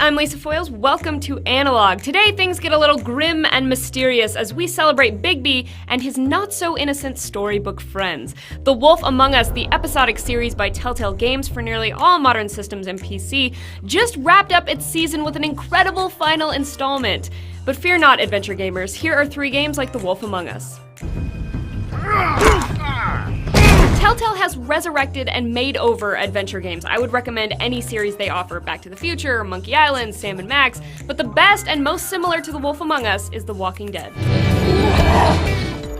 I'm Lisa Foiles. Welcome to Analog. Today things get a little grim and mysterious as we celebrate Bigby and his not-so-innocent storybook friends. The Wolf Among Us, the episodic series by Telltale Games for nearly all modern systems and PC, just wrapped up its season with an incredible final installment. But fear not, adventure gamers, here are 3 games like The Wolf Among Us. Telltale has resurrected and made over adventure games. I would recommend any series they offer, Back to the Future, Monkey Island, Sam & Max, but the best and most similar to The Wolf Among Us is The Walking Dead.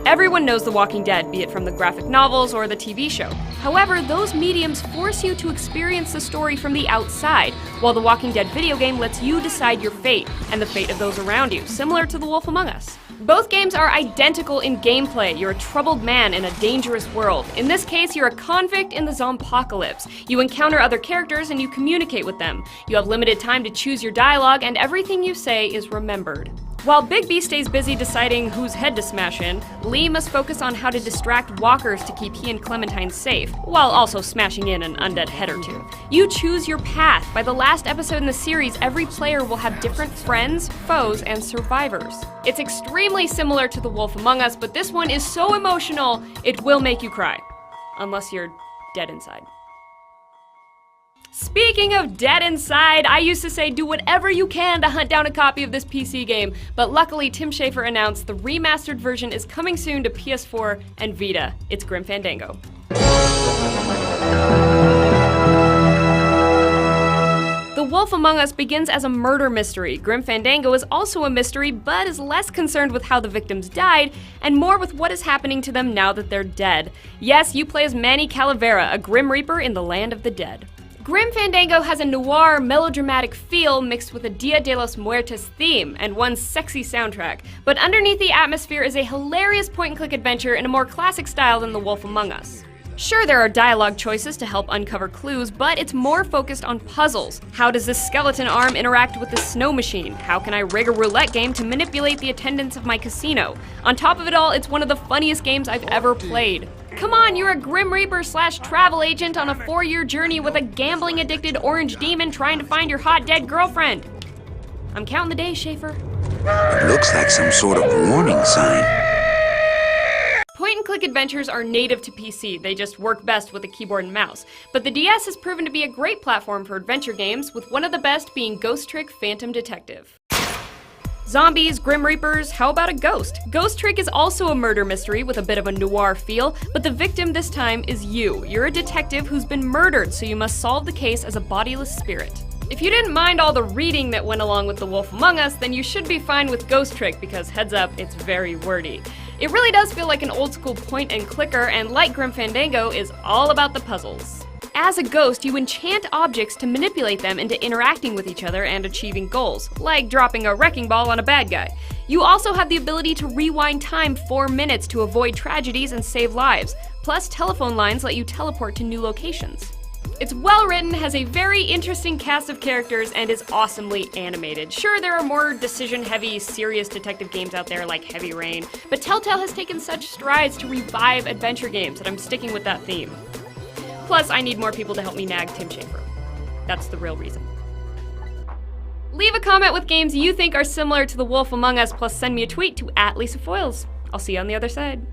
Everyone knows The Walking Dead, be it from the graphic novels or the TV show. However, those mediums force you to experience the story from the outside, while The Walking Dead video game lets you decide your fate, and the fate of those around you, similar to The Wolf Among Us. Both games are identical in gameplay. You're a troubled man in a dangerous world. In this case, you're a convict in the zompocalypse. You encounter other characters and you communicate with them. You have limited time to choose your dialogue, and everything you say is remembered. While Bigby stays busy deciding whose head to smash in, Lee must focus on how to distract walkers to keep he and Clementine safe, while also smashing in an undead head or two. You choose your path. By the last episode in the series, every player will have different friends, foes, and survivors. It's extremely similar to The Wolf Among Us, but this one is so emotional, it will make you cry. Unless you're dead inside. Speaking of dead inside, I used to say do whatever you can to hunt down a copy of this PC game, but luckily Tim Schafer announced the remastered version is coming soon to PS4 and Vita. It's Grim Fandango. The Wolf Among Us begins as a murder mystery. Grim Fandango is also a mystery, but is less concerned with how the victims died, and more with what is happening to them now that they're dead. Yes, you play as Manny Calavera, a Grim Reaper in the land of the dead. Grim Fandango has a noir, melodramatic feel mixed with a Dia de los Muertos theme and one sexy soundtrack, but underneath the atmosphere is a hilarious point-and-click adventure in a more classic style than The Wolf Among Us. Sure, there are dialogue choices to help uncover clues, but it's more focused on puzzles. How does this skeleton arm interact with the snow machine? How can I rig a roulette game to manipulate the attendance of my casino? On top of it all, it's one of the funniest games I've ever played. Come on, you're a Grim Reaper / travel agent on a 4-year journey with a gambling-addicted orange demon trying to find your hot dead girlfriend. I'm counting the days, Schafer. It looks like some sort of warning sign. Point-and-click adventures are native to PC, they just work best with a keyboard and mouse. But the DS has proven to be a great platform for adventure games, with one of the best being Ghost Trick Phantom Detective. Zombies, Grim Reapers, how about a ghost? Ghost Trick is also a murder mystery with a bit of a noir feel, but the victim this time is you. You're a detective who's been murdered, so you must solve the case as a bodiless spirit. If you didn't mind all the reading that went along with The Wolf Among Us, then you should be fine with Ghost Trick, because heads up, it's very wordy. It really does feel like an old school point and clicker, and like Grim Fandango, is all about the puzzles. As a ghost, you enchant objects to manipulate them into interacting with each other and achieving goals, like dropping a wrecking ball on a bad guy. You also have the ability to rewind time 4 minutes to avoid tragedies and save lives, plus telephone lines let you teleport to new locations. It's well written, has a very interesting cast of characters, and is awesomely animated. Sure, there are more decision-heavy, serious detective games out there like Heavy Rain, but Telltale has taken such strides to revive adventure games that I'm sticking with that theme. Plus, I need more people to help me nag Tim Schafer. That's the real reason. Leave a comment with games you think are similar to The Wolf Among Us, plus send me a tweet to @LisaFoiles. I'll see you on the other side.